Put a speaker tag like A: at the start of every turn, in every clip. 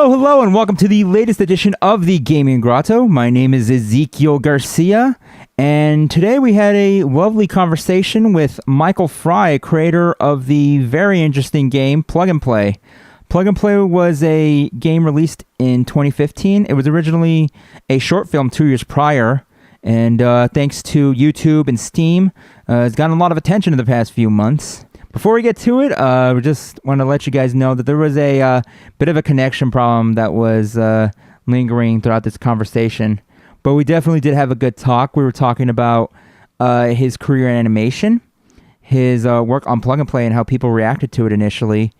A: Hello, and welcome to the latest edition of the Gaming Grotto. My name is Ezekiel Garcia, and today we had a lovely conversation with Michael Frei, creator of the very interesting game Plug and Play. Plug and Play was a game released in 2015. It was originally a short film 2 years prior, and thanks to YouTube and Steam, it's gotten a lot of attention in the past few months. Before we get to it, we just want to let you guys know that there was a bit of a connection problem that was lingering throughout this conversation. But we definitely did have a good talk. We were talking about his career in animation, his work on Plug and Play, and how people reacted to it initially.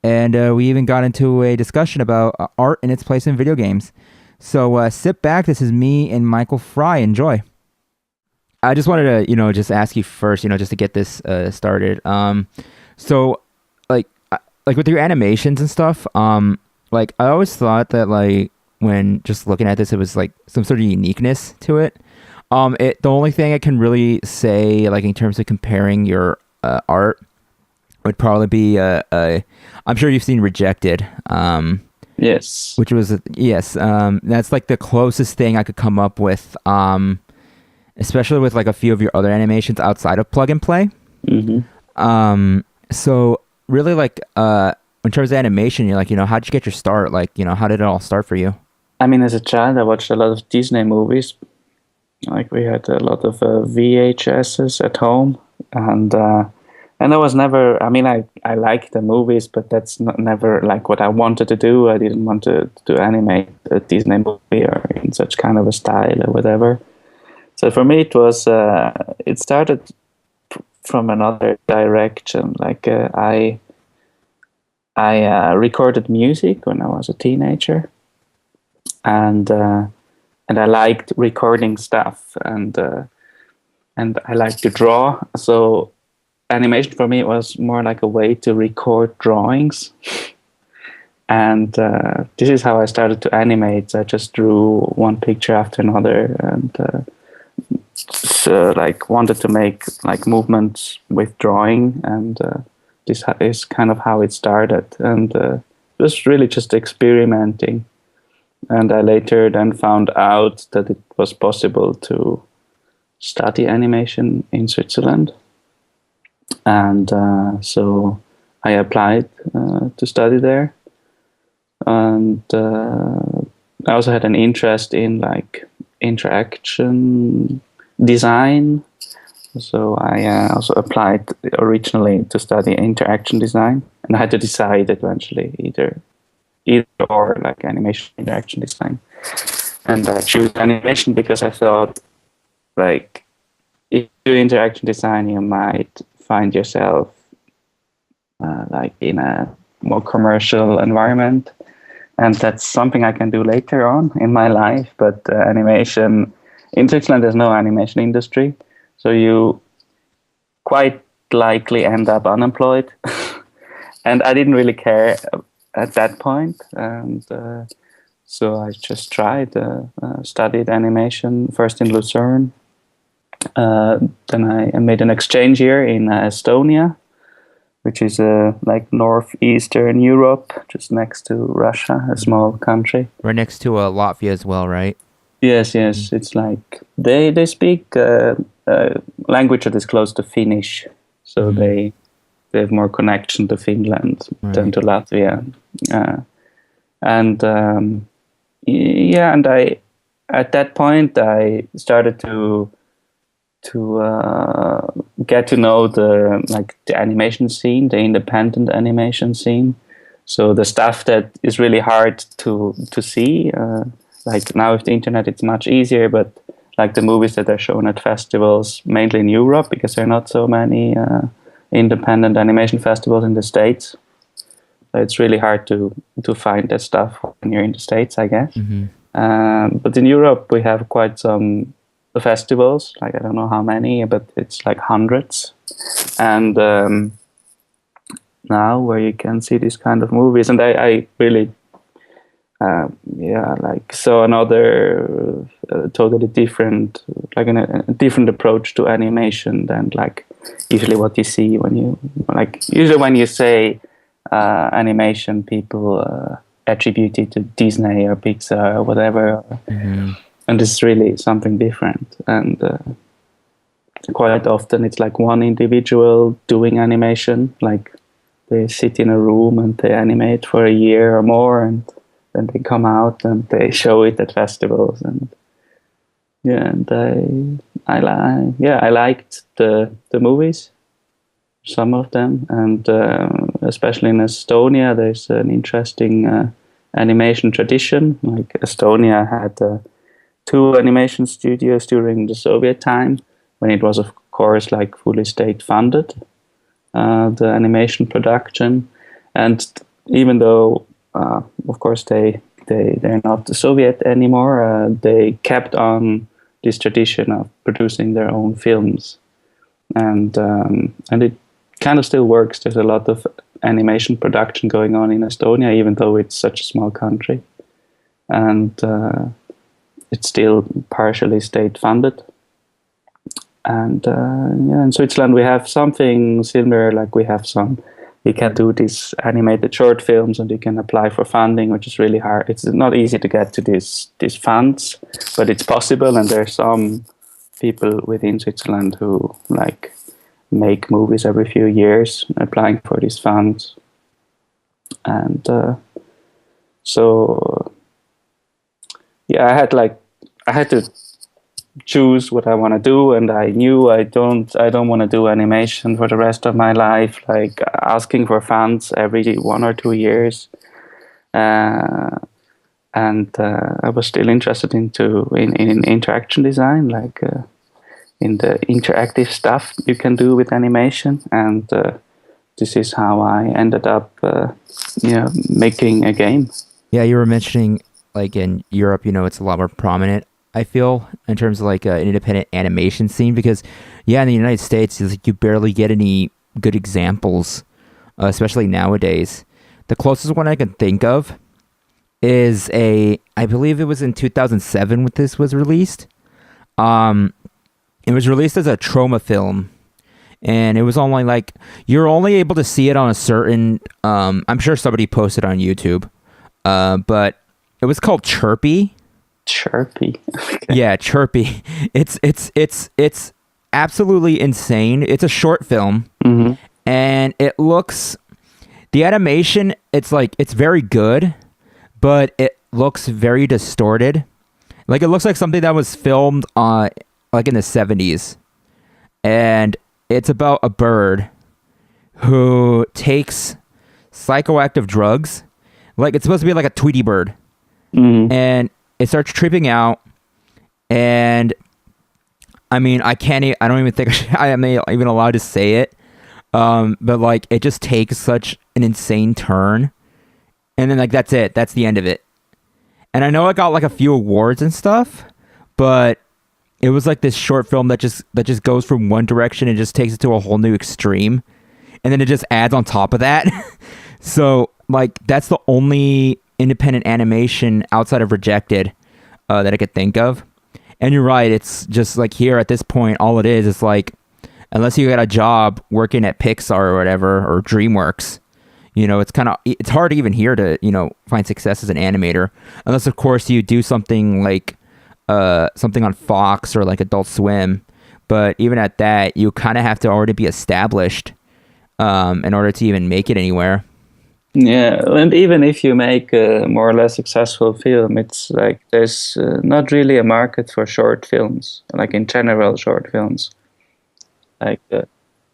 A: And we even got into a discussion about art and its place in video games. So sit back. This is me and Michael Frei. Enjoy. I just wanted to, just ask you first, just to get this started. So, like with your animations and stuff, I always thought that, when just looking at this, it was, some sort of uniqueness to it. The only thing I can really say, in terms of comparing your art, would probably be, I'm sure you've seen Rejected.
B: Yes.
A: Which was, yes, that's, the closest thing I could come up with, especially with a few of your other animations outside of Plug and Play.
B: Mm-hmm.
A: So really in terms of animation, you're how did you get your start? How did it all start for you?
B: I mean, as a child, I watched a lot of Disney movies. We had a lot of VHSs at home, and I was never. I mean, I liked the movies, but that's never what I wanted to do. I didn't want to animate a Disney movie or in such kind of a style or whatever. So for me, it was. It started from another direction. I recorded music when I was a teenager, and I liked recording stuff, and I liked to draw. So animation for me was more like a way to record drawings, and this is how I started to animate. I just drew one picture after another, and wanted to make movements with drawing, and this is kind of how it started, and it was really just experimenting. And I later then found out that it was possible to study animation in Switzerland, and so I applied to study there, and I also had an interest in interaction design, so I also applied originally to study interaction design, and I had to decide eventually either or animation interaction design, and I chose animation because I thought if you do interaction design, you might find yourself in a more commercial environment, and that's something I can do later on in my life. But animation in Switzerland, there's no animation industry, so you quite likely end up unemployed. And I didn't really care at that point, and so I just tried, studied animation first in Lucerne. Then I made an exchange year in Estonia, which is northeastern Europe, just next to Russia, a small country.
A: Right next to Latvia as well, right?
B: Yes. It's they speak language that is close to Finnish, so they have more connection to Finland than to Latvia, and I at that point I started to get to know the animation scene, the independent animation scene. So the stuff that is really hard to see. Now with the internet, it's much easier, but the movies that are shown at festivals, mainly in Europe, because there are not so many independent animation festivals in the States. So it's really hard to find that stuff when you're in the States, I guess.
A: Mm-hmm.
B: But in Europe, we have quite some festivals. I don't know how many, but it's hundreds. And now where you can see these kind of movies, and I really saw another totally different, a different approach to animation than usually what you see when you usually when you say animation, people attributed to Disney or Pixar or whatever.
A: Mm-hmm.
B: And it's really something different. And quite often it's like one individual doing animation, like they sit in a room and they animate for a year or more, and then they come out and they show it at festivals. And I liked the movies, some of them, and especially in Estonia, there's an interesting animation tradition. Like Estonia had 2 animation studios during the Soviet time, when it was, of course, like fully state funded, the animation production. And even though, of course, they're not the Soviet anymore, they kept on this tradition of producing their own films. And it kind of still works. There's a lot of animation production going on in Estonia, even though it's such a small country. And it's still partially state funded. And in Switzerland we have something similar. Like you can do these animated short films, and you can apply for funding, which is really hard. It's not easy to get to these funds, but it's possible. And there's some people within Switzerland who like make movies every few years, applying for these funds. And I had to choose what I want to do, and I knew I don't want to do animation for the rest of my life, like asking for funds every 1 or 2 years. And I was still interested in interaction design, like in the interactive stuff you can do with animation. And this is how I ended up making a game.
A: Yeah, you were mentioning like in Europe, it's a lot more prominent, I feel, in terms of like an independent animation scene, because in the United States, it's like you barely get any good examples, especially nowadays. The closest one I can think of is I believe it was in 2007 when this was released. It was released as a trauma film, and it was only like, you're only able to see it on a certain, I'm sure somebody posted on YouTube, but it was called Chirpy.
B: Chirpy. Okay.
A: Yeah, Chirpy. It's absolutely insane. It's a short film,
B: mm-hmm.
A: and the animation, it's very good, but it looks very distorted. Like it looks like something that was filmed like in the 70s. And it's about a bird who takes psychoactive drugs. Like it's supposed to be like a Tweety bird.
B: Mm-hmm.
A: And it starts tripping out, and I mean, I don't even think I am even allowed to say it, but like it just takes such an insane turn, and then like that's it, that's the end of it. And I know it got like a few awards and stuff, but it was like this short film that just goes from one direction and just takes it to a whole new extreme, and then it just adds on top of that. So like that's the only independent animation outside of Rejected that I could think of. And you're right, it's just like here at this point, all it is like, unless you got a job working at Pixar or whatever, or DreamWorks, it's hard even here to find success as an animator, unless of course you do something like something on Fox or like Adult Swim. But even at that, you kind of have to already be established in order to even make it anywhere.
B: Yeah, and even if you make a more or less successful film, it's like there's not really a market for short films, like in general short films. Like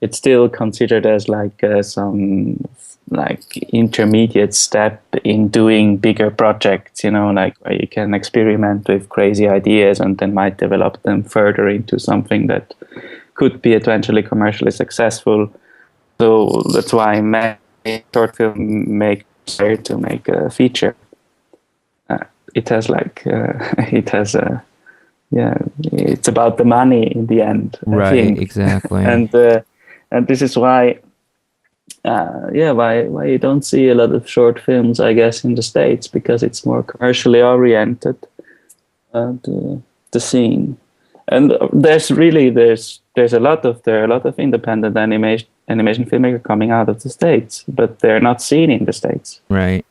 B: it's still considered as like some like intermediate step in doing bigger projects, like where you can experiment with crazy ideas and then might develop them further into something that could be eventually commercially successful. So that's why short film make to make a feature. It has it's about the money in the end,
A: right?
B: I think.
A: Exactly.
B: And this is why you don't see a lot of short films, I guess, in the States, because it's more commercially oriented, the scene. And there's a lot of independent animation filmmakers coming out of the States, but they're not seen in the States.
A: Right.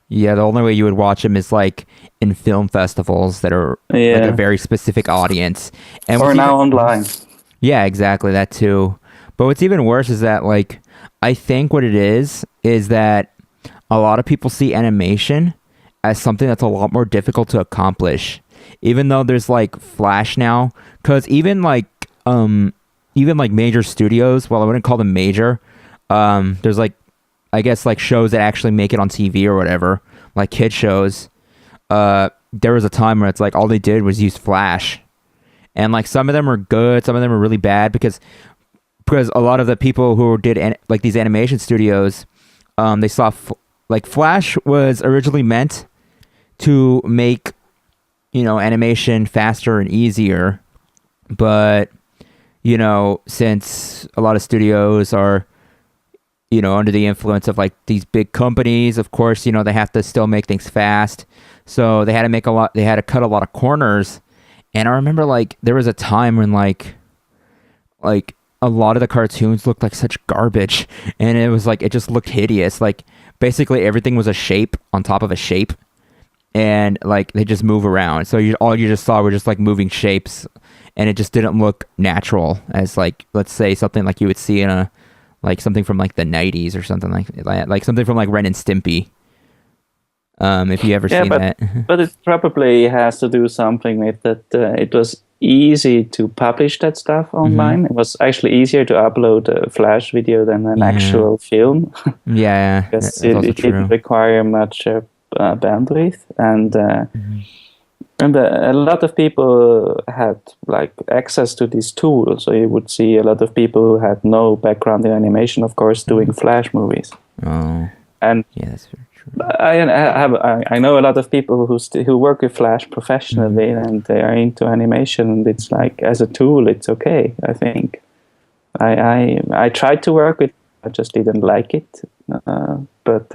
A: Yeah, the only way you would watch them is like in film festivals that are like a
B: Yeah,
A: very specific audience. And
B: or
A: what's even
B: now online.
A: yeah, exactly that too. But what's even worse is that like I think what it is that a lot of people see animation as something that's a lot more difficult to accomplish. Even though there's like Flash now, cuz even like major studios, well I wouldn't call them major. There's like I guess like shows that actually make it on TV or whatever, like kid shows. There was a time where it's like all they did was use Flash, and like some of them are good, some of them are really bad because a lot of the people who did like these animation studios, they saw like Flash was originally meant to make animation faster and easier, but since a lot of studios are under the influence of like these big companies, of course, they have to still make things fast. So they had to cut a lot of corners. And I remember like there was a time when like a lot of the cartoons looked like such garbage and it was like it just looked hideous. Like basically everything was a shape on top of a shape and like they just move around. So all you just saw were just like moving shapes and it just didn't look natural as like let's say something like you would see in a like something from like the 90s or something like something from like Ren and Stimpy. If you ever seen that.
B: But it probably has to do something with that. It was easy to publish that stuff online. It was actually easier to upload a Flash video than an actual film.
A: Yeah,
B: because it didn't require much bandwidth, and a lot of people had like access to these tools. So you would see a lot of people who had no background in animation, of course, doing Flash movies.
A: Oh,
B: and
A: yeah, that's very true.
B: I know a lot of people who work with Flash professionally, and they are into animation. And it's like as a tool, it's okay. I think I tried to work with, I just didn't like it. But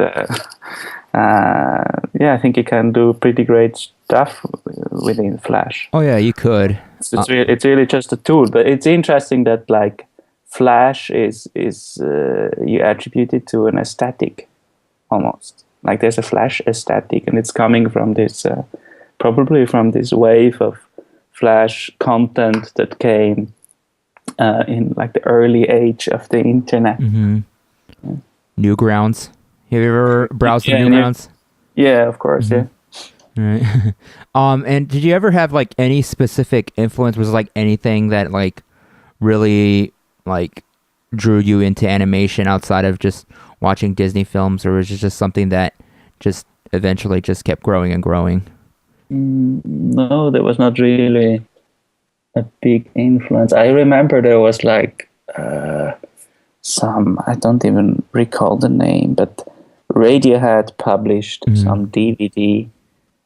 B: I think you can do pretty great stuff within Flash.
A: Oh yeah, you could.
B: It's really just a tool, but it's interesting that like Flash is you attribute it to an aesthetic almost. Like there's a Flash aesthetic, and it's coming from this probably from this wave of Flash content that came in like the early age of the internet.
A: Mm-hmm. Yeah. Newgrounds. Have you ever browsed the Newgrounds?
B: Yeah, of course. Mm-hmm.
A: Yeah. Right. And did you ever have like any specific influence? Was like anything that like really like drew you into animation outside of just watching Disney films, or was it just something that just eventually just kept growing and growing?
B: No, there was not really a big influence. I remember there was like some, I don't even recall the name, but Radiohead published some DVD,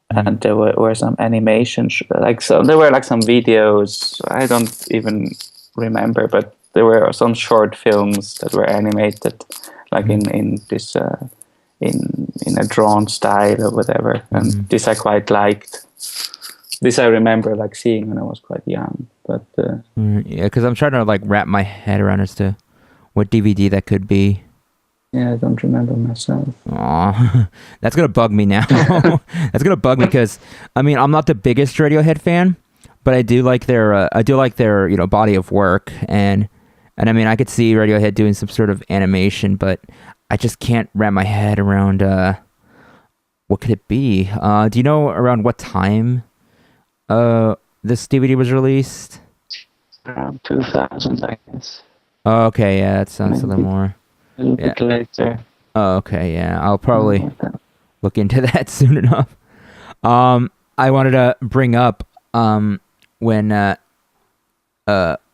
B: and there were some animations, there were like some videos. I don't even remember, but there were some short films that were animated, like in this in a drawn style or whatever. And this I quite liked. This I remember like seeing when I was quite young. But
A: yeah, because I'm trying to like wrap my head around as to what DVD that could be.
B: Yeah, I don't remember myself.
A: Aw, that's gonna bug me now. That's gonna bug me because I mean I'm not the biggest Radiohead fan, but I do like their body of work, and I mean I could see Radiohead doing some sort of animation, but I just can't wrap my head around what could it be. Do you know around what time this DVD was released?
B: Around 2000, I guess.
A: Oh, okay, yeah, that sounds a little more.
B: A little bit later.
A: Oh, okay, yeah. I'll probably look into that soon enough. I wanted to bring up when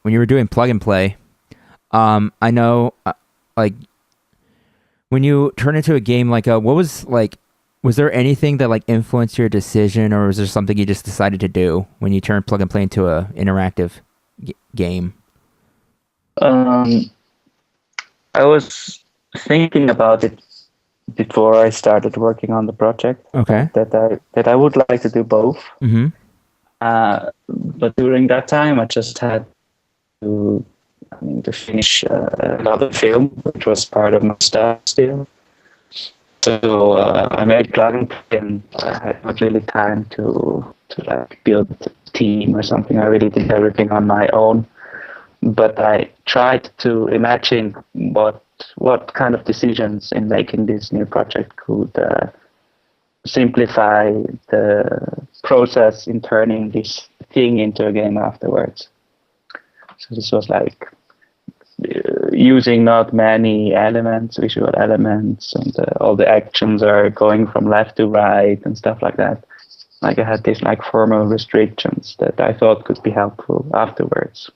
A: you were doing plug and play. I know like when you turn into a game, like was there anything that like influenced your decision, or was there something you just decided to do when you turned plug and play into a interactive game?
B: I was thinking about it before I started working on the project.
A: Okay.
B: That I would like to do both.
A: Mm-hmm.
B: But during that time, I just had to finish another film, which was part of my stuff still. So I made plug and play, and I had not really time to like build a team or something. I really did everything on my own. But I tried to imagine what kind of decisions in making this new project could simplify the process in turning this thing into a game afterwards. So this was like using not many elements, visual elements, and all the actions are going from left to right and stuff like that. Like I had these like formal restrictions that I thought could be helpful afterwards.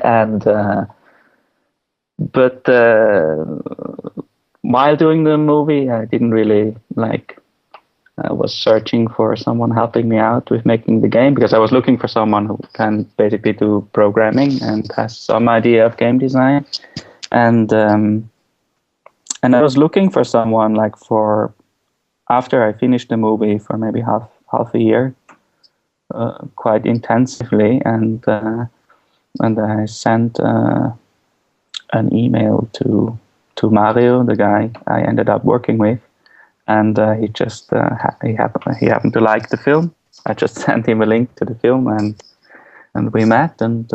B: And but while doing the movie, I didn't really like. I was searching for someone helping me out with making the game because I was looking for someone who can basically do programming and has some idea of game design. And I was looking for someone like for after I finished the movie for maybe half a year, quite intensively, and I sent an email to Mario, the guy I ended up working with, and he just he happened to like the film. I just sent him a link to the film, and we met and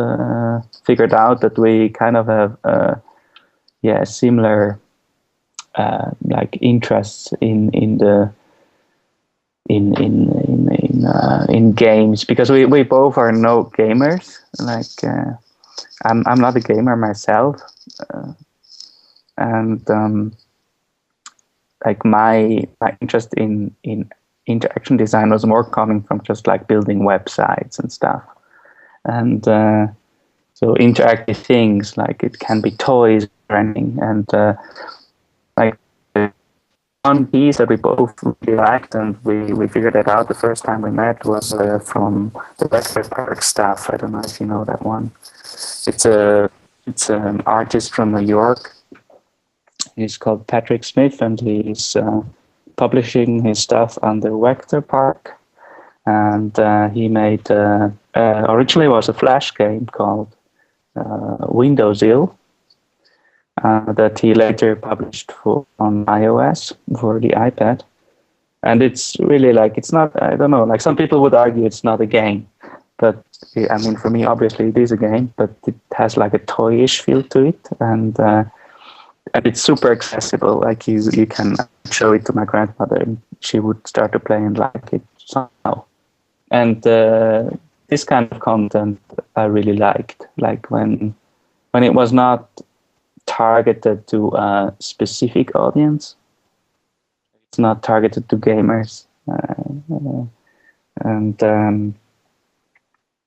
B: figured out that we kind of have similar like interests in games, because we both are no gamers. Like I'm not a gamer myself, and like my interest in interaction design was more coming from just like building websites and stuff, and so interactive things, like it can be toys or anything, and like one piece that we both really liked, and we figured it out the first time we met, was from the Vector Park stuff. I don't know if you know that one. It's an artist from New York. He's called Patrick Smith, and he's publishing his stuff under Vector Park. And he made originally was a Flash game called Windows Ill, that he later published on iOS for the iPad. And it's really like, it's not, I don't know, like some people would argue it's not a game. But I mean, for me, obviously it is a game, but it has like a toyish feel to it. And it's super accessible. Like you can show it to my grandmother and she would start to play and like it somehow. And this kind of content I really liked. Like when it was not targeted to a specific audience. It's not targeted to gamers.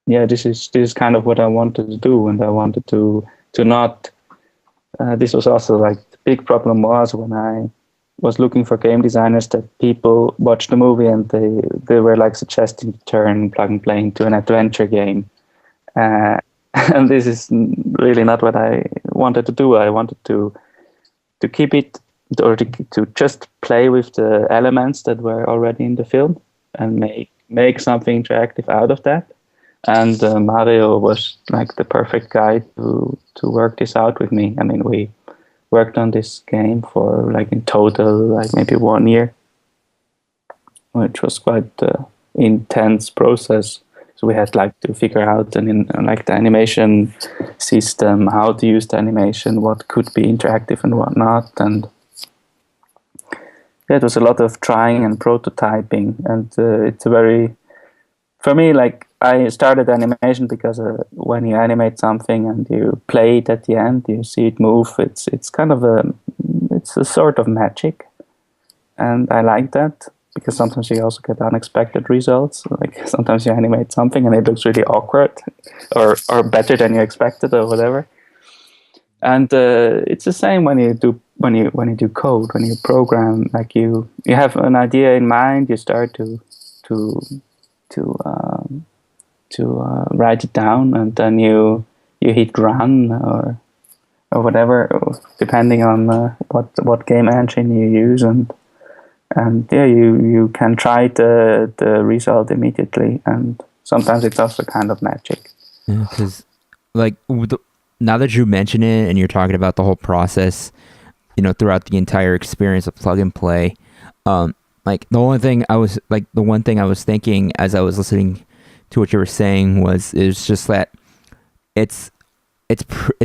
B: This is kind of what I wanted to do, and I wanted to not. This was also like the big problem was when I was looking for game designers, that people watched the movie and they were like suggesting to turn plug and play into an adventure game, and this is really not what I wanted to do. I wanted to keep it, or to just play with the elements that were already in the film and make something interactive out of that. And Mario was like the perfect guy to work this out with me. I mean, we worked on this game for like in total like maybe 1 year, which was quite intense process. So we had like to figure out like the animation system, how to use the animation, what could be interactive and what not. And yeah, it was a lot of trying and prototyping. And it's a very, for me, like I started animation because when you animate something and you play it at the end, you see it move. It's kind of it's a sort of magic. And I like that, because sometimes you also get unexpected results. Like sometimes you animate something and it looks really awkward, or better than you expected, or whatever. And it's the same when you do code, when you program. Like you have an idea in mind, you start to write it down, and then you hit run or whatever, depending on what game engine you use, and yeah, you can try the result immediately, and sometimes it's also kind of magic.
A: Yeah, because like now that you mention it and you're talking about the whole process, throughout the entire experience of plug and play. Like the one thing I was thinking as I was listening to what you were saying is just that it's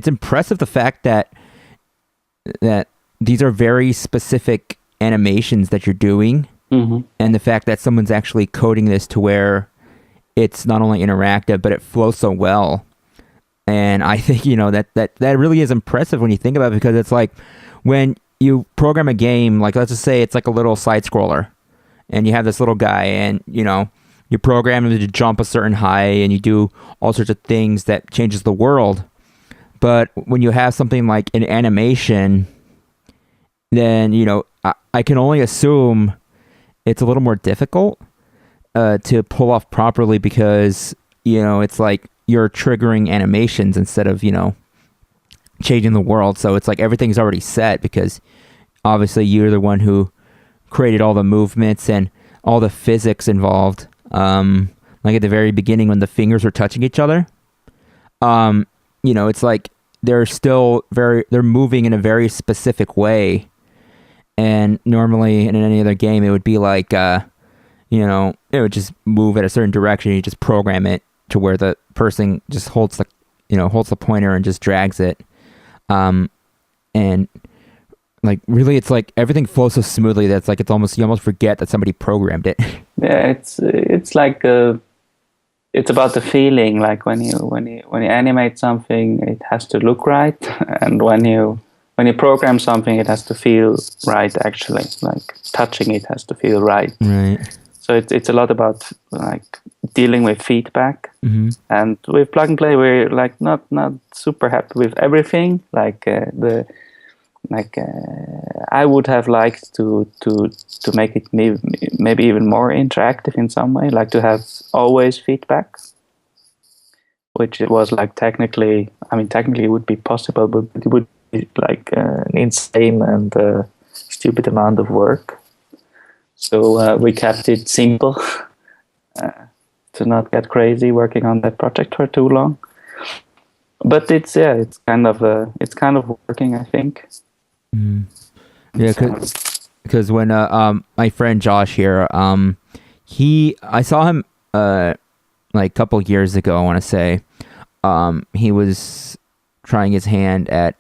A: impressive the fact that these are very specific animations that you're doing, and the fact that someone's actually coding this to where it's not only interactive but it flows so well. And I think that really is impressive when you think about it, because it's like when you program a game, like let's just say it's like a little side scroller, and you have this little guy, and you program him to jump a certain height, and you do all sorts of things that changes the world. But when you have something like an animation, then I can only assume it's a little more difficult to pull off properly, because it's like you're triggering animations instead of changing the world. So it's like everything's already set, because obviously you're the one who created all the movements and all the physics involved. Like at the very beginning when the fingers are touching each other, it's like they're moving in a very specific way. And normally in any other game, it would be like, it would just move at a certain direction. You just program it to where the person just holds the pointer and just drags it. And like really, it's like everything flows so smoothly that you almost forget that somebody programmed it.
B: Yeah, it's like it's about the feeling. Like when you animate something, it has to look right, and when you program something, it has to feel right. Actually, like touching it has to feel right.
A: Right.
B: So it's a lot about like dealing with feedback, and with plug and play, we're like not super happy with everything. I would have liked to make it maybe even more interactive in some way, like to have always feedback, which it was like technically it would be possible, but it would be like an insane and stupid amount of work. So we kept it simple to not get crazy working on that project for too long. But it's kind of working, I think.
A: Yeah, because when my friend Josh here, I saw him like a couple years ago, I want to say. He was trying his hand at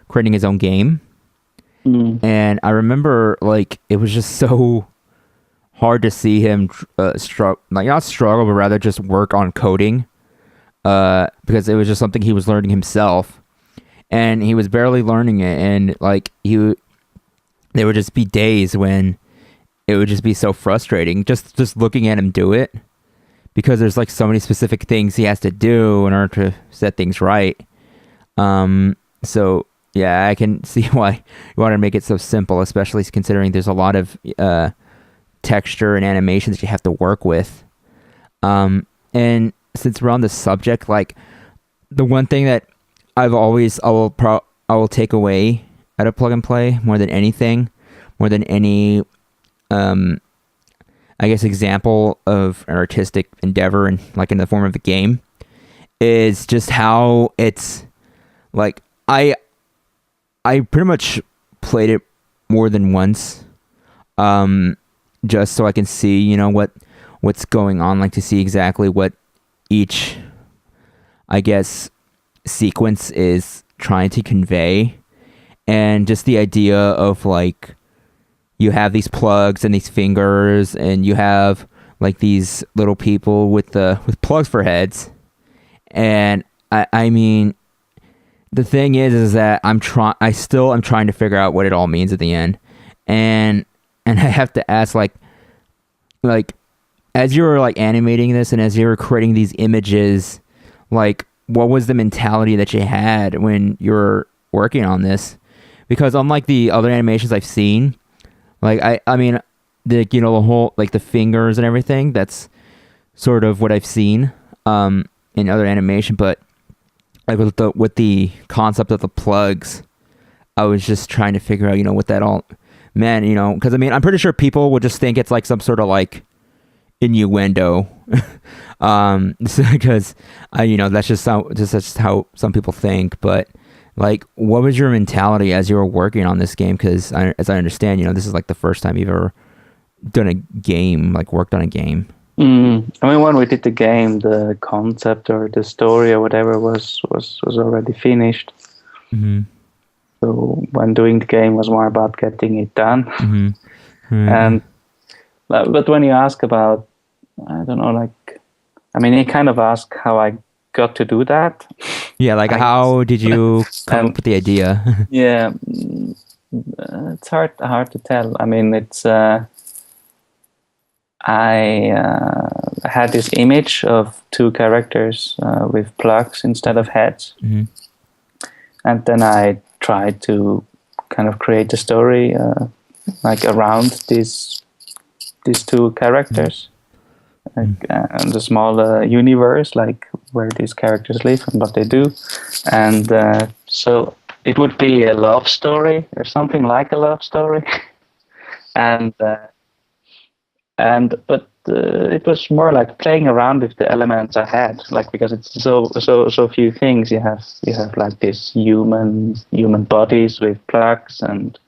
A: creating his own game. And I remember like it was just so hard to see him not struggle, but rather just work on coding, because it was just something he was learning himself, and he was barely learning it. And like there would just be days when it would just be so frustrating just looking at him do it, because there's like so many specific things he has to do in order to set things right. So yeah, I can see why you want to make it so simple, especially considering there's a lot of texture and animation that you have to work with. And since we're on the subject, like the one thing that I will take away out of plug and play more than anything, more than any, I guess, example of an artistic endeavor and like in the form of a game, is just how it's like I pretty much played it more than once, just so I can see, what's going on, like to see exactly what each, I guess, sequence is trying to convey. And just the idea of like, you have these plugs and these fingers, and you have like these little people with plugs for heads. And I mean, the thing is that I still am trying to figure out what it all means at the end. And I have to ask, like as you were like animating this and as you were creating these images, like what was the mentality that you had when you were working on this? Because unlike the other animations I've seen, like I mean the the whole like the fingers and everything, that's sort of what I've seen in other animation, but like with the concept of the plugs, I was just trying to figure out, what that all meant, because I mean, I'm pretty sure people would just think it's like some sort of like innuendo, because that's just how some people think. But Like, what was your mentality as you were working on this game? Because as I understand, this is like the first time you've ever done a game, like worked on a game.
B: I mean, when we did the game, the concept or the story or whatever was already finished.
A: Mm-hmm.
B: So when doing the game was more about getting it done.
A: Mm-hmm. Mm-hmm.
B: And but when you ask about, I don't know, like, I mean, you kind of ask how I got to do that.
A: Yeah, like how did you come up with the idea?
B: Yeah, it's hard to tell. I mean, it's I had this image of two characters with plugs instead of heads,
A: Mm-hmm.
B: and then I tried to kind of create a story like around these two characters, and a small universe, like where these characters live and what they do, and so it would be a love story or something like a love story, and but it was more like playing around with the elements I had, like, because it's so few things. You have like these human bodies with plugs and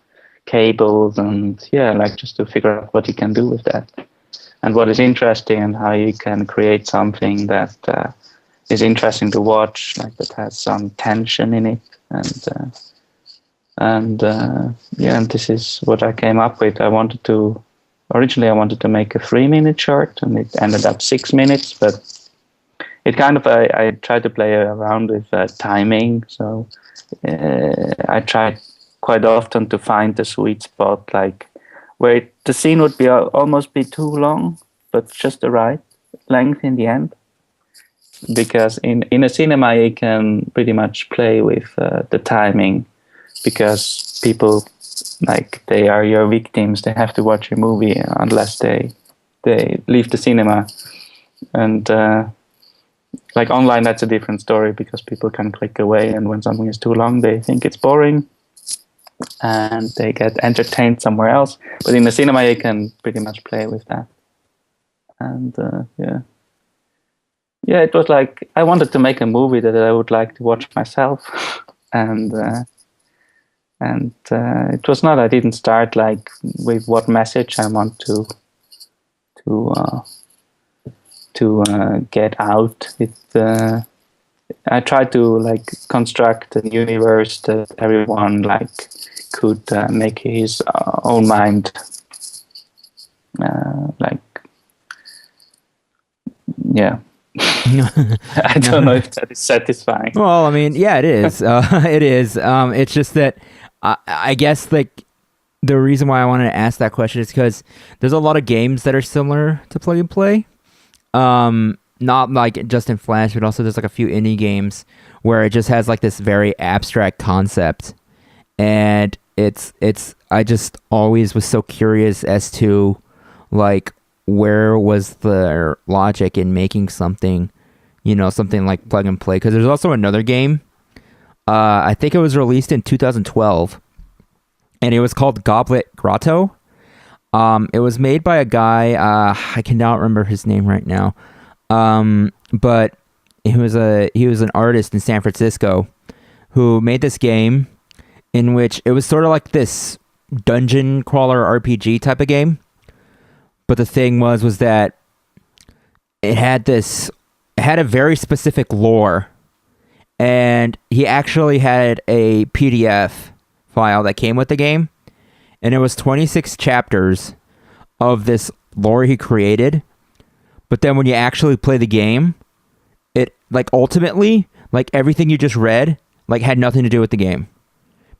B: cables, and like just to figure out what you can do with that, and what is interesting, and how you can create something that is interesting to watch, like that has some tension in it, and this is what I came up with. Originally I wanted to make a 3-minute short, and it ended up 6 minutes, but it kind of, I tried to play around with timing, so I tried quite often to find the sweet spot, like where the scene would be almost be too long, but just the right length in the end. Because in a cinema you can pretty much play with the timing, because people, like, they are your victims. They have to watch your movie unless they leave the cinema. And like online, that's a different story, because people can click away, and when something is too long, they think it's boring and they get entertained somewhere else. But in the cinema, you can pretty much play with that. And it was like I wanted to make a movie that I would like to watch myself, and it was not. I didn't start like with what message I want to get out. I tried to like construct a universe that everyone like could make his own mind. I don't know if that is satisfying.
A: Well, I mean, yeah, it is. It is. It's just that I guess like the reason why I wanted to ask that question is because there's a lot of games that are similar to Plug and Play. Not like just in Flash, but also there's like a few indie games where it just has like this very abstract concept, and I just always was so curious as to like where was the logic in making something, something like Plug and Play. Because there's also another game, I think it was released in 2012, and it was called Goblet Grotto. It was made by a guy, I cannot remember his name right now, but he was an artist in San Francisco who made this game in which it was sort of like this dungeon crawler RPG type of game. But the thing was that it had a very specific lore, and he actually had a PDF file that came with the game, and it was 26 chapters of this lore he created. But then when you actually play the game, it like ultimately like everything you just read like had nothing to do with the game,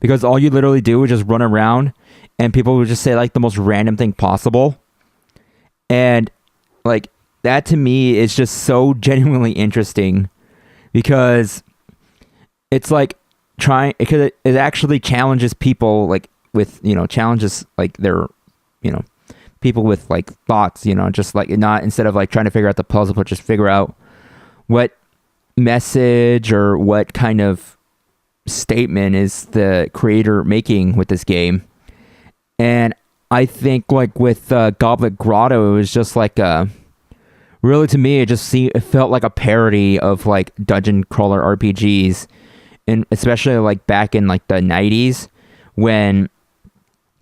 A: because all you literally do was just run around and people would just say like the most random thing possible. And like that to me is just so genuinely interesting, because it's like because it actually challenges people like with, challenges like their, people with like thoughts, just like not, instead of like trying to figure out the puzzle, but just figure out what message or what kind of statement is the creator making with this game. And I think like with Goblet Grotto, it was just like really to me it felt like a parody of like dungeon crawler RPGs, and especially like back in like the 90s when,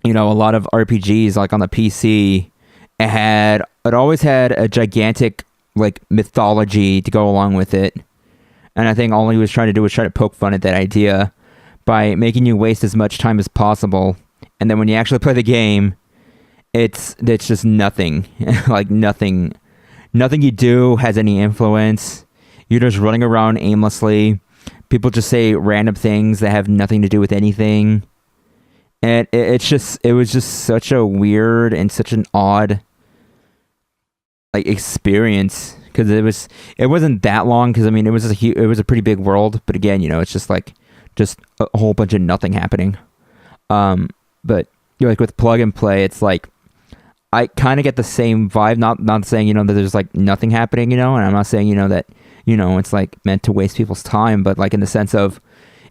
A: you know, a lot of RPGs like on the PC, it always had a gigantic like mythology to go along with it. And I think all he was trying to do was try to poke fun at that idea by making you waste as much time as possible. And then when you actually play the game, it's just nothing. Like nothing you do has any influence. You're just running around aimlessly. People just say random things that have nothing to do with anything. And it was just such a weird and such an odd like experience, because it wasn't that long, because I mean it was a pretty big world, but again, you know, it's just a whole bunch of nothing happening. But you know, like with plug and play, it's like I kind of get the same vibe. Not saying, you know, that there's like nothing happening, you know, and I'm not saying, you know, that, you know, it's like meant to waste people's time, but like in the sense of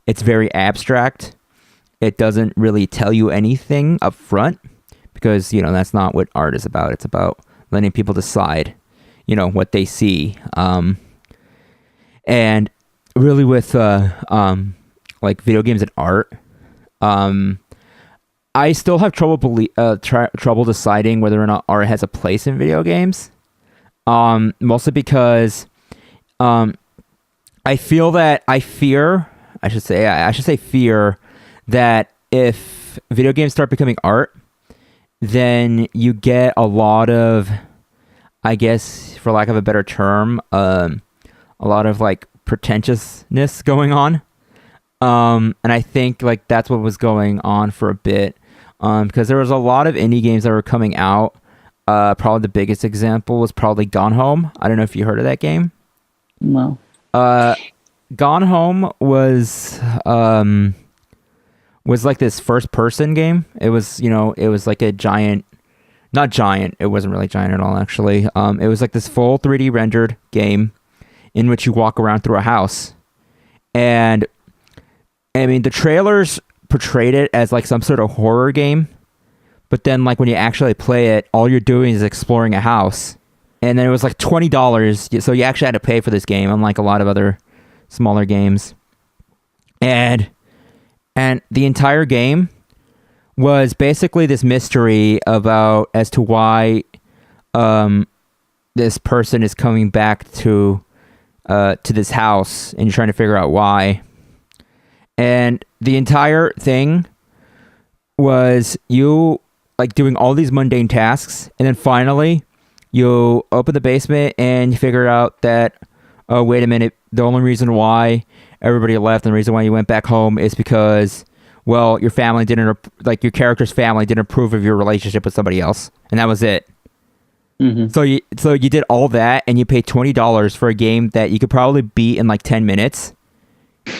A: it's very abstract. It doesn't really tell you anything up front, because, you know, that's not what art is about. It's about letting people decide, you know, what they see. And really with like video games and art, I still have trouble deciding whether or not art has a place in video games. Mostly because I fear that if video games start becoming art, then you get a lot of, I guess, for lack of a better term, a lot of like pretentiousness going on. And I think like that's what was going on for a bit, because there was a lot of indie games that were coming out. Probably the biggest example was probably Gone Home. I don't know if you heard of that game.
B: No.
A: Gone Home was like this first person game. It was, you know, it was like a giant, not giant, it wasn't really giant at all actually. It was like this full 3D rendered game in which you walk around through a house. And I mean, the trailers portrayed it as like some sort of horror game, but then like when you actually play it, all you're doing is exploring a house. And then it was like $20, so you actually had to pay for this game, unlike a lot of other smaller games. And the entire game was basically this mystery as to why this person is coming back to this house, and you're trying to figure out why. And the entire thing was you like doing all these mundane tasks, and then finally you open the basement and you figure out that, oh, wait a minute, the only reason why everybody left and the reason why you went back home is because, well, your character's family didn't approve of your relationship with somebody else, and that was it. Mm-hmm. So you did all that, and you paid $20 for a game that you could probably beat in like 10 minutes,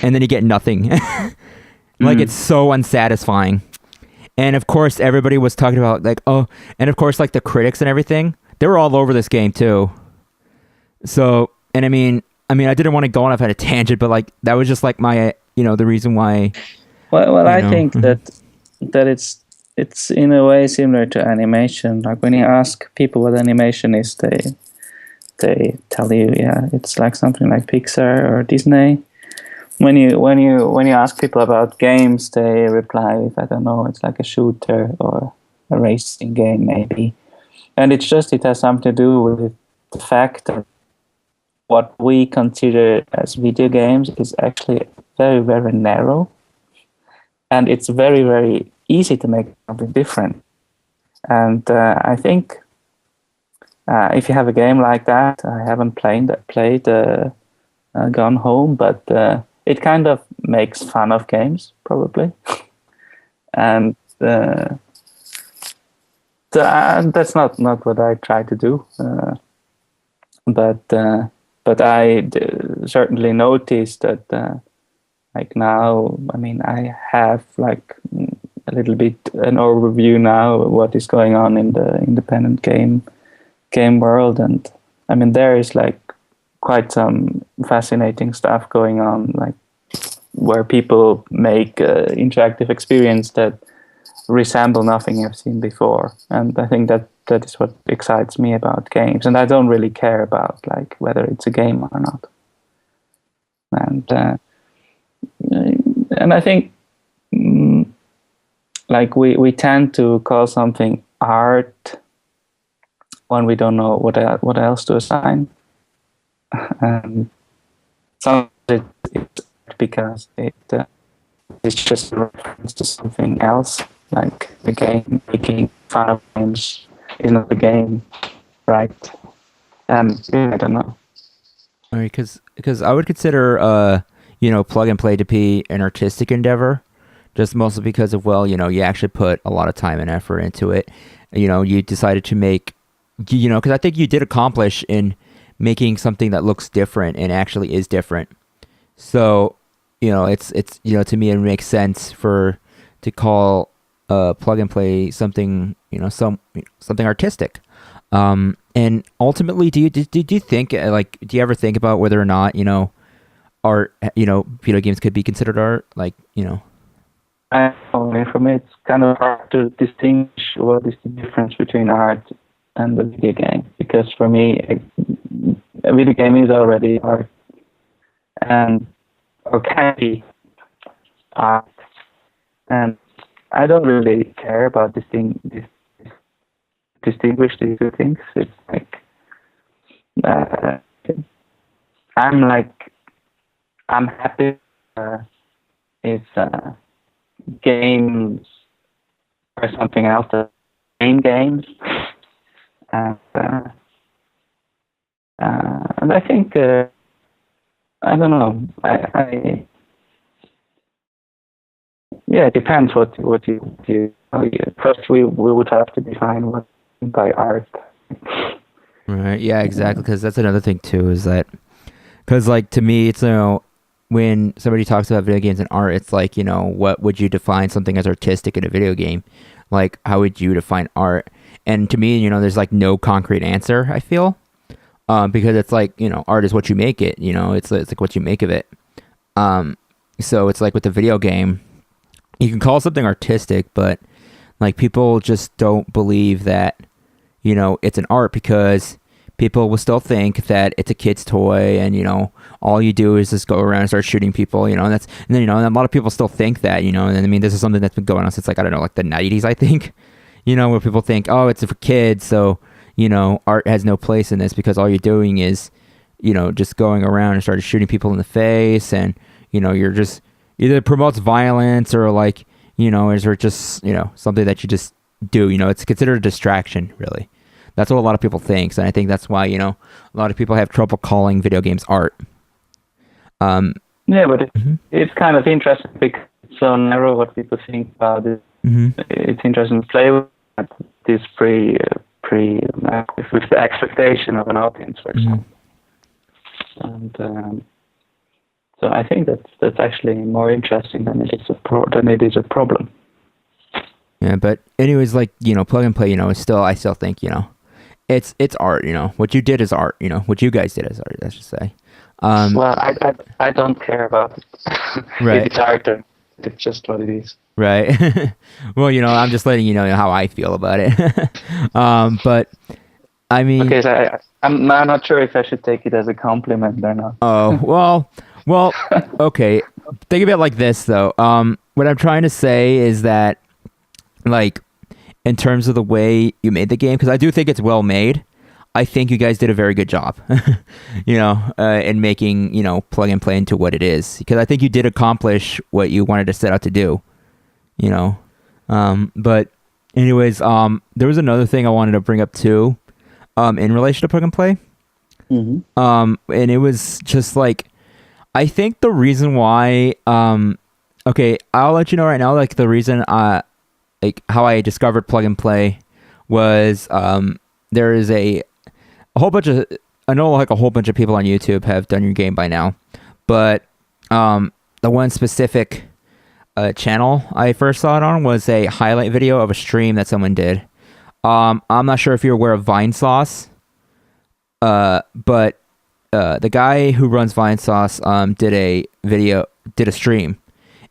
A: and then you get nothing. Like, it's so unsatisfying. And of course, everybody was talking about like, oh, and of course, like the critics and everything, they were all over this game too. So, and I mean, I didn't want to go off at a tangent, but like that was just like my, you know, the reason why.
B: Well, I think that it's in a way similar to animation. Like when you ask people what animation is, they tell you, yeah, it's like something like Pixar or Disney. When you ask people about games, they reply with, I don't know, it's like a shooter or a racing game maybe. And it has something to do with the fact that what we consider as video games is actually very, very narrow. And it's very, very easy to make something different. And I think if you have a game like that, I haven't played Gone Home, but it kind of makes fun of games, probably. And that's not what I try to do. But I certainly noticed that like now, I mean, I have like a little bit an overview now of what is going on in the independent game world, and I mean there is like quite some fascinating stuff going on, like where people make interactive experience that resemble nothing I've seen before, and I think that is what excites me about games, and I don't really care about like whether it's a game or not. And And I think like we tend to call something art when we don't know what else to assign. And some it's because it's just a reference to something else, like the game. Making fun of games is not the game, right? And I don't know.
A: All right, because I would consider plug and play to be an artistic endeavor, just mostly because of you actually put a lot of time and effort into it. You decided to make because I think you did accomplish in making something that looks different and actually is different. So it's to me it makes sense to call plug and play something something artistic. And ultimately, do you think do you ever think about whether or not art video games could be considered art?
B: For me, it's kind of hard to distinguish what is the difference between art and the video game, because for me, a video game is already art, and or can be art, and I don't really care about distinguish these two things. It's like I'm happy if games or something else than main games, and I think I don't know. It depends what you. First, we would have to define what we mean by art.
A: Right. Yeah. Exactly. Because that's another thing too. Is that because to me, it's when somebody talks about video games and art, it's what would you define something as artistic in a video game? Like, how would you define art? And to me, there's no concrete answer, I feel. Because it's art is what you make it, it's like what you make of it. So it's like with the video game, you can call something artistic, but people just don't believe that, it's an art, because people will still think that it's a kid's toy and, all you do is just go around and start shooting people, and then a lot of people still think that, and I mean, this is something that's been going on since I don't know, the 90s, I think, where people think, oh, it's for kids. So, art has no place in this, because all you're doing is, just going around and started shooting people in the face, and, you're just either promotes violence or is there just, something that you just do, it's considered a distraction, really. That's what a lot of people think. And I think that's why, a lot of people have trouble calling video games art.
B: But it's kind of interesting because it's so narrow what people think about it. Mm-hmm. It's interesting to play with this with the expectation of an audience, for example. And so I think that's actually more interesting than it is a problem.
A: Yeah, but anyways, plug and play, I still think, it's art, what you did is art, what you guys did is art, I should say.
B: Well, I don't care about it.
A: Right.
B: If it's art, it's just what it is.
A: Right. Well, I'm just letting you know how I feel about it. But I mean,
B: okay, so I'm not sure if I should take it as a compliment or not.
A: Oh, well, okay. Think of it like this, though. What I'm trying to say is that, in terms of the way you made the game, because I do think it's well made, I think you guys did a very good job, in making, plug and play into what it is. Because I think you did accomplish what you wanted to set out to do, But anyways, there was another thing I wanted to bring up too, in relation to plug and play.
B: Mm-hmm.
A: And it was just I think the reason why, okay, I'll let you know right now, the reason how I discovered plug and play was, there is a whole bunch of, I know a whole bunch of people on YouTube have done your game by now, but the one specific channel I first saw it on was a highlight video of a stream that someone did. I'm not sure if you're aware of Vine Sauce, but the guy who runs Vine Sauce did a stream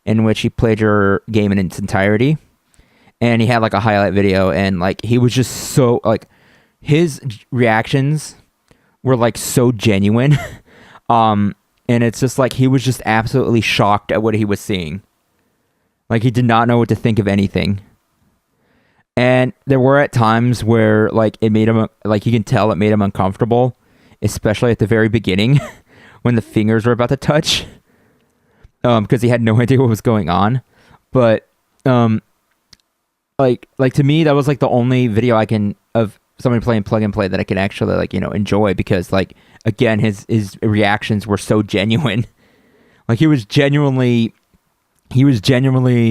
A: in which he played your game in its entirety, and he had a highlight video, and he was just so his reactions were so genuine, and it's just he was just absolutely shocked at what he was seeing, Like he did not know what to think of anything. And there were at times where like it made him like you can tell it made him uncomfortable, especially at the very beginning when the fingers were about to touch. Because he had no idea what was going on. But like to me that was like the only video I can of somebody playing plug and play that I can actually like, enjoy, because like again his reactions were so genuine. Like he was genuinely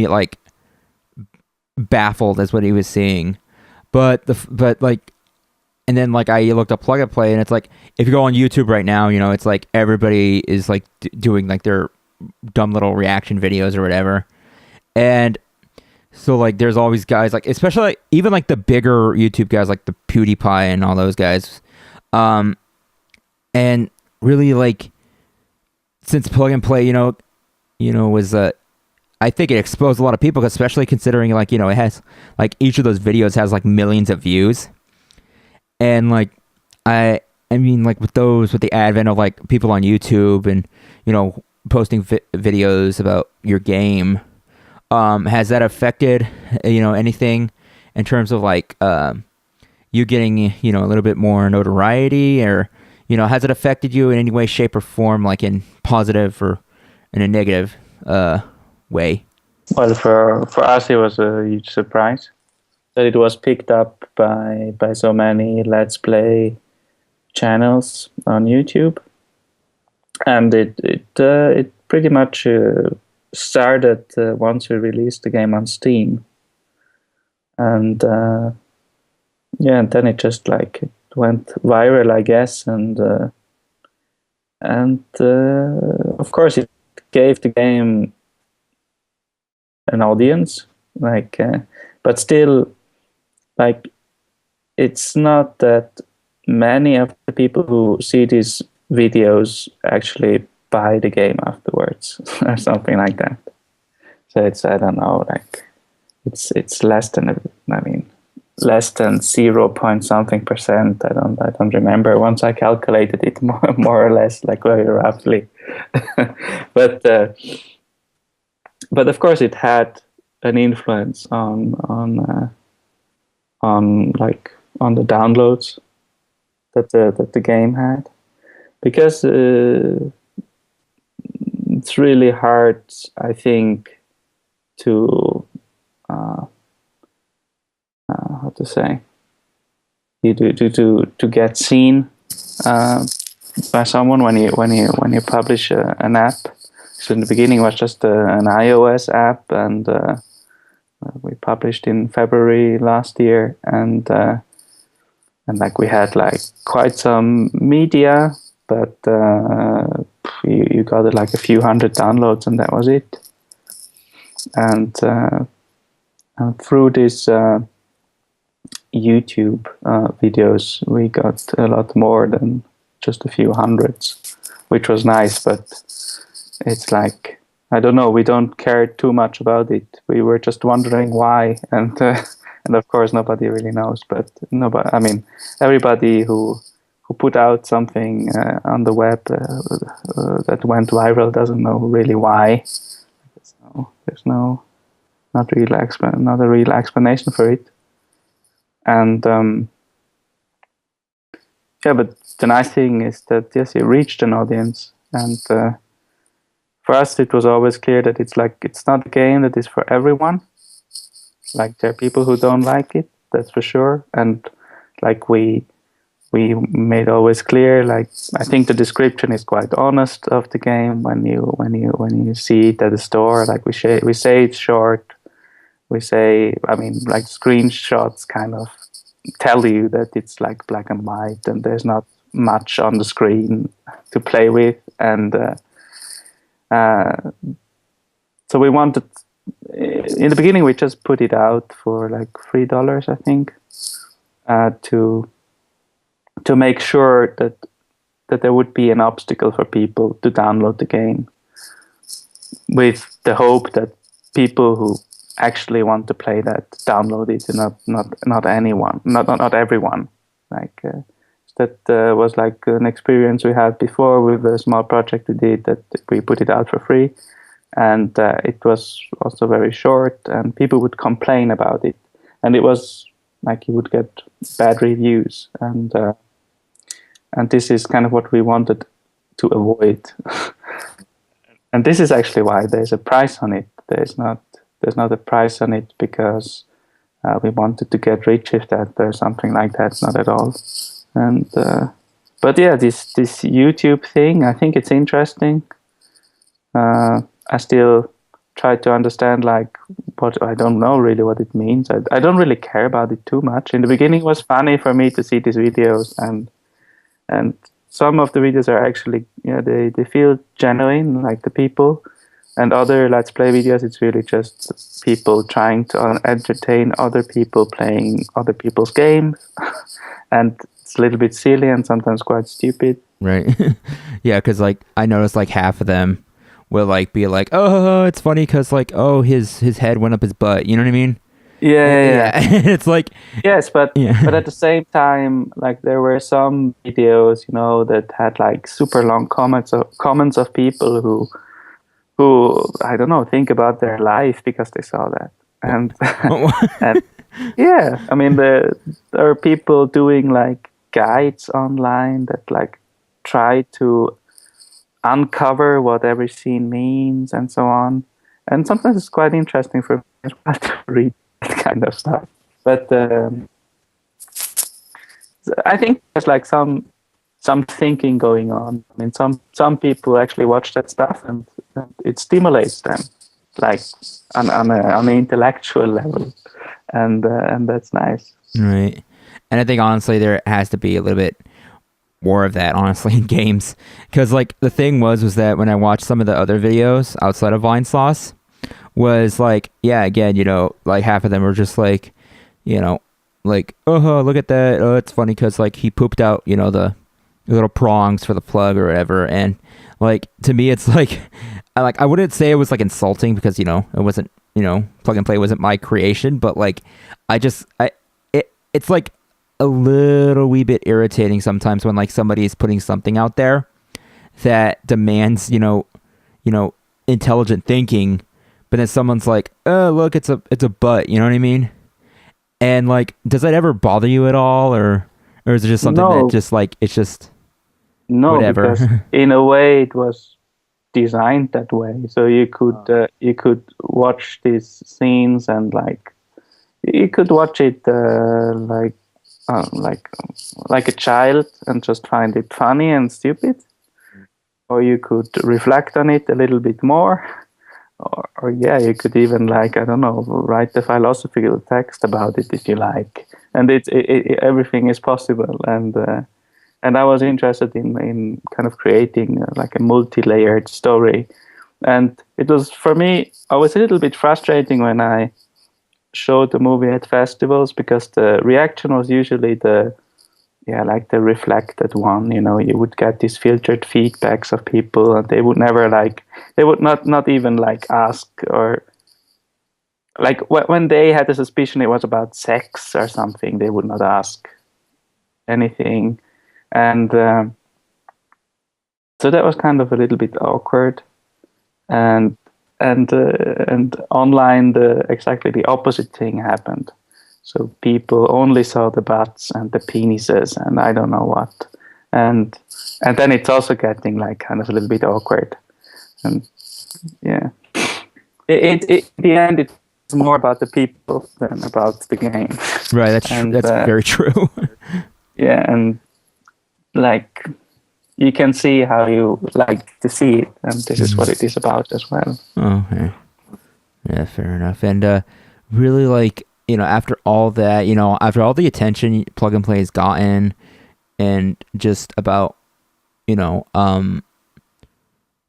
A: like baffled as what he was seeing. But like, and then like I looked up plug and play, and it's like if you go on YouTube right now, it's like everybody is like doing like their dumb little reaction videos or whatever. And so like there's always guys like, especially like, even like the bigger YouTube guys like the PewDiePie and all those guys, and really like since plug and play was I think it exposed a lot of people, especially considering like it has like each of those videos has like millions of views. And like I mean like with the advent of like people on YouTube and posting videos about your game, has that affected anything in terms of like you getting a little bit more notoriety, or has it affected you in any way, shape, or form, like in positive or in a negative way?
B: Well, for us, it was a huge surprise that it was picked up by so many Let's Play channels on YouTube, and it pretty much started once we released the game on Steam, and and then it just like it went viral, I guess, and of course it gave the game an audience, like, but still, like, it's not that many of the people who see these videos actually buy the game afterwards or something like that. So it's, I don't know, like it's less than, less than 0 point something percent. I don't remember. Once I calculated it more or less, like very roughly. But of course it had an influence on the downloads that the game had, because it's really hard, I think, to how to say, to get seen by someone when you publish an app. So in the beginning it was just an iOS app, and we published in February last year, and like we had like quite some media, but you got like a few hundred downloads, and that was it. And through this YouTube videos, we got a lot more than just a few hundreds, which was nice, but it's like, I don't know, we don't care too much about it. We were just wondering why, and of course nobody really knows. But nobody, I mean, everybody who put out something on the web that went viral doesn't know really why. There's not a real explanation for it. And but the nice thing is that yes, it reached an audience, and for us, it was always clear that it's not a game that is for everyone. Like, there are people who don't like it, that's for sure. And like we made always clear, like, I think the description is quite honest of the game when you see it at the store. Like we say it's short. We say, I mean, like screenshots kind of tell you that it's like black and white, and there's not much on the screen to play with, and so we wanted, in the beginning we just put it out for like $3, I think, to make sure that there would be an obstacle for people to download the game, with the hope that people who actually want to play that download it, and not anyone, not everyone. Like that was like an experience we had before with a small project we did, that we put it out for free, and it was also very short, and people would complain about it, and it was like you would get bad reviews, and this is kind of what we wanted to avoid. And this is actually why there's a price on it. There's not a price on it because we wanted to get rich if that there's something like that. Not at all. And but yeah, this YouTube thing, I think it's interesting. I still try to understand like what I don't know really what it means. I don't really care about it too much. In the beginning, it was funny for me to see these videos, and some of the videos are actually, they feel genuine, like the people. And other Let's Play videos, it's really just people trying to entertain other people playing other people's games. And it's a little bit silly and sometimes quite stupid.
A: Right. Yeah, because like I noticed like half of them will like be like, oh, it's funny because like, oh, his head went up his butt. You know what I mean?
B: Yeah.
A: It's like,
B: yes, but
A: yeah.
B: but at the same time, like there were some videos, that had like super long comments of people who I don't know, think about their life because they saw that. And and yeah, I mean there are people doing like guides online that like try to uncover what every scene means and so on. And sometimes it's quite interesting for me to read that kind of stuff. But I think there's like some thinking going on. I mean, some people actually watch that stuff and it stimulates them, like on an intellectual level, and that's nice.
A: Right. And I think honestly there has to be a little bit more of that honestly in games, because like the thing was that when I watched some of the other videos outside of Vine Sauce, was like, yeah, again, like half of them were just like, like, oh, look at that, oh, it's funny because like he pooped out the little prongs for the plug or whatever. And like to me it's like I wouldn't say it was like insulting because it wasn't, Plug and Play wasn't my creation, but like it's like a little wee bit irritating sometimes when like somebody is putting something out there that demands intelligent thinking, but then someone's like, oh, look, it's a butt, you know what I mean? And like, does that ever bother you at all, or is it just something that just like it's just whatever?
B: Because in a way it was designed that way, so you could watch these scenes and like you could watch it like a child and just find it funny and stupid, or you could reflect on it a little bit more, or yeah, you could even like, I don't know, write the philosophical text about it if you like, and it everything is possible. And I was interested in kind of creating like a multi-layered story, and it was, for me, I was a little bit frustrating when I showed the movie at festivals, because the reaction was usually the reflected one. You would get these filtered feedbacks of people, and they would never they would not even like ask, or like when they had a suspicion it was about sex or something, they would not ask anything. And so that was kind of a little bit awkward. And online exactly the opposite thing happened. So people only saw the butts and the penises and I don't know what. And then it's also getting like kind of a little bit awkward. And yeah, it the end it's more about the people than about the game.
A: Right, that's very true.
B: Yeah, and like you can see how you like to see it, and this is what it is about as well.
A: Okay. Yeah, fair enough. And really, like, after all that, after all the attention Plug and Play has gotten, and just about,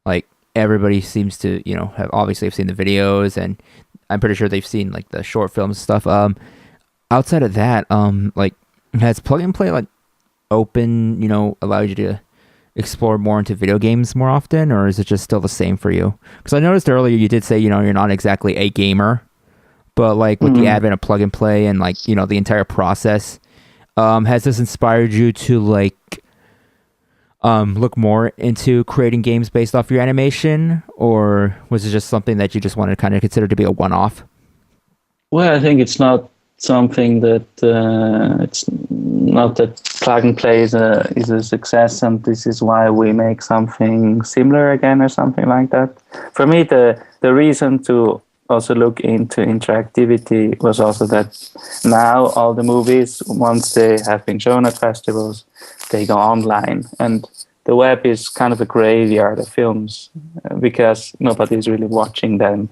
A: like everybody seems to, have seen the videos, and I'm pretty sure they've seen like the short films and stuff. Outside of that, like, has Plug and Play like open, allowed you to explore more into video games more often, or is it just still the same for you? Because I noticed earlier you did say, you're not exactly a gamer, but like with the advent of Plug and Play and like, the entire process, has this inspired you to like, look more into creating games based off your animation, or was it just something that you just wanted to kind of consider to be a one-off?
B: Well, I think it's not something that it's not that plug and play is a success, and this is why we make something similar again or something like that. For me, the reason to also look into interactivity was also that now all the movies, once they have been shown at festivals, they go online, and the web is kind of a graveyard of films because nobody's really watching them.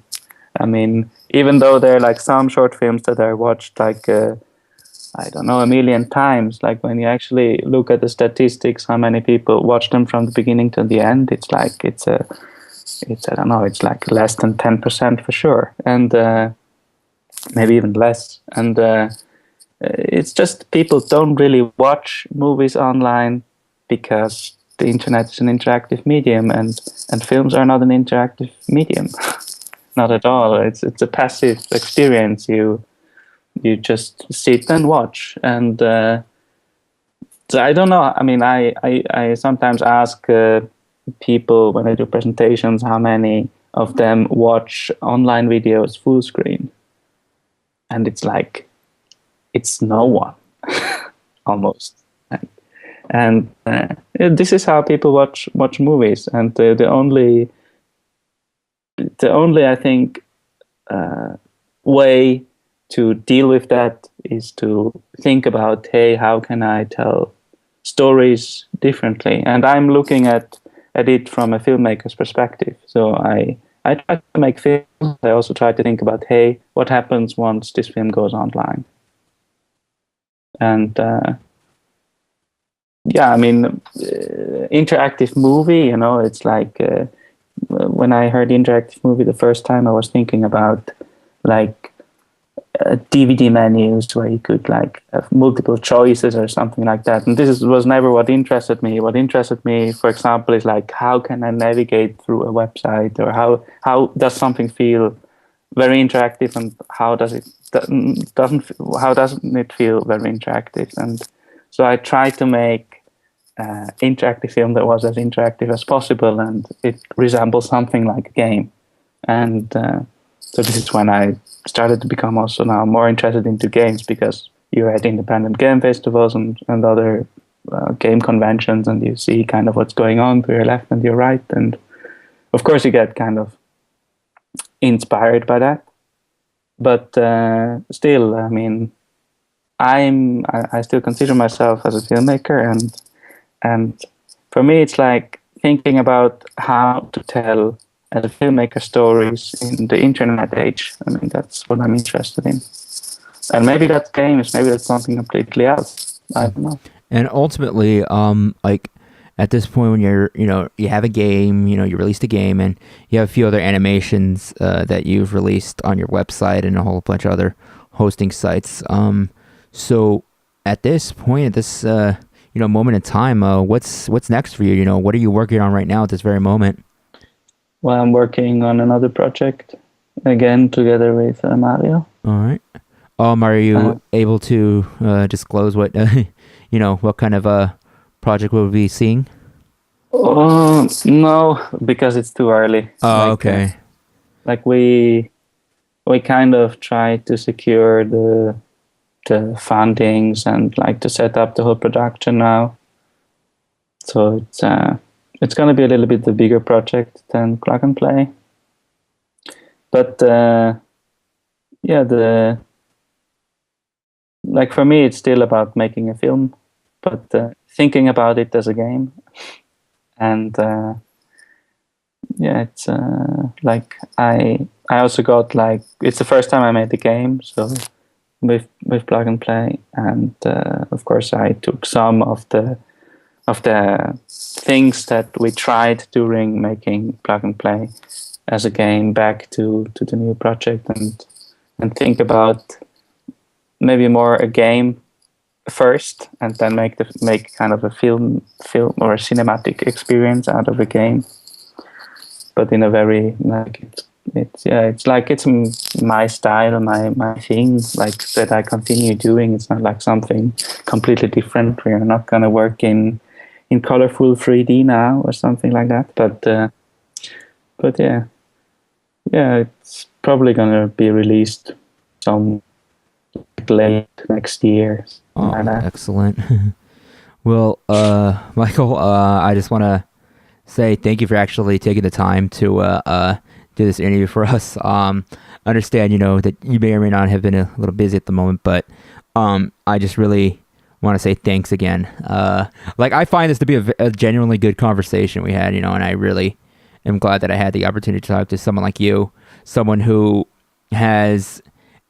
B: I mean, even though there are like some short films that I watched like I don't know, a million times, like when you actually look at the statistics, how many people watch them from the beginning to the end, it's like it's I don't know, it's like less than 10% for sure, and maybe even less. And it's just people don't really watch movies online because the internet is an interactive medium, and films are not an interactive medium. Not at all. It's a passive experience. You just sit and watch, and so I don't know. I mean, I sometimes ask people when I do presentations how many of them watch online videos full screen, and it's like it's no one, almost. And this is how people watch movies, and the only I think way to deal with that is to think about, hey, how can I tell stories differently? And I'm looking at it from a filmmaker's perspective. So I try to make films. I also try to think about, hey, what happens once this film goes online? And yeah, I mean, interactive movie, it's like when I heard interactive movie the first time, I was thinking about like DVD menus where you could like have multiple choices or something like that. And was never what interested me. What interested me, for example, is like how can I navigate through a website, or how does something feel very interactive, and how doesn't it feel very interactive? And so I tried to make interactive film that was as interactive as possible, and it resembles something like a game. And so this is when I started to become also now more interested into games, because you're at independent game festivals and other game conventions, and you see kind of what's going on to your left and your right, and of course you get kind of inspired by that. But still, I mean, I still consider myself as a filmmaker, and for me it's like thinking about how to tell as a filmmaker stories in the internet age. I mean, that's what I'm interested in. And maybe that's games, maybe that's something completely else. I don't know.
A: And ultimately, like at this point when you have a game, you released a game and you have a few other animations that you've released on your website and a whole bunch of other hosting sites. So at this point, at this moment in time, what's next for you? What are you working on right now at this very moment?
B: Well, I'm working on another project again together with Mario.
A: All right. Are you able to disclose what what kind of project we'll be seeing?
B: Oh no, because it's too early.
A: Oh, okay.
B: Like we kind of try to secure the fundings and like to set up the whole production now. So it's going to be a little bit the bigger project than Plug and Play. But like for me, it's still about making a film, but thinking about it as a game. And it's like I also got like, it's the first time I made the game, so with Plug and Play, and of course I took some of the things that we tried during making Plug and Play as a game back to the new project, and think about maybe more a game first, and then make kind of a film or a cinematic experience out of a game, but in a very like it's my style, my thing, like that I continue doing. It's not like something completely different. We're not gonna work in in colorful 3D now or something like that. But yeah, it's probably gonna be released some late next year.
A: Oh,
B: Like that.
A: excellent. Well, Michael, I just want to say thank you for actually taking the time to do this interview for us. Understand, that you may or may not have been a little busy at the moment, but I just really want to say thanks again. I find this to be a genuinely good conversation we had, and I really am glad that I had the opportunity to talk to someone like you, someone who has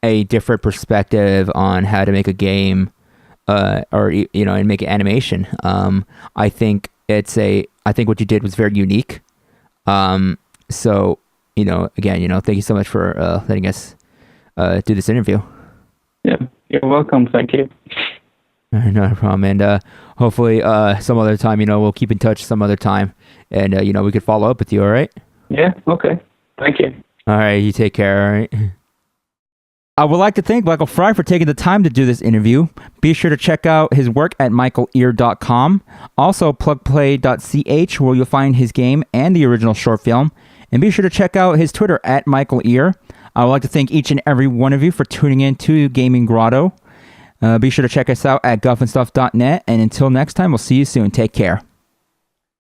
A: a different perspective on how to make a game, and make an animation. I think I think what you did was very unique. So, again, thank you so much for letting us do this interview.
B: Yeah, you're welcome. Thank you.
A: No problem. And hopefully some other time, we'll keep in touch some other time. And, we could follow up with you, all right?
B: Yeah, okay. Thank you.
A: All right, you take care, all right? I would like to thank Michael Frei for taking the time to do this interview. Be sure to check out his work at michaelear.com. Also, plugplay.ch, where you'll find his game and the original short film. And be sure to check out his Twitter at michaelear. I would like to thank each and every one of you for tuning in to Gaming Grotto. Be sure to check us out at guffandstuff.net. And until next time, we'll see you soon. Take care.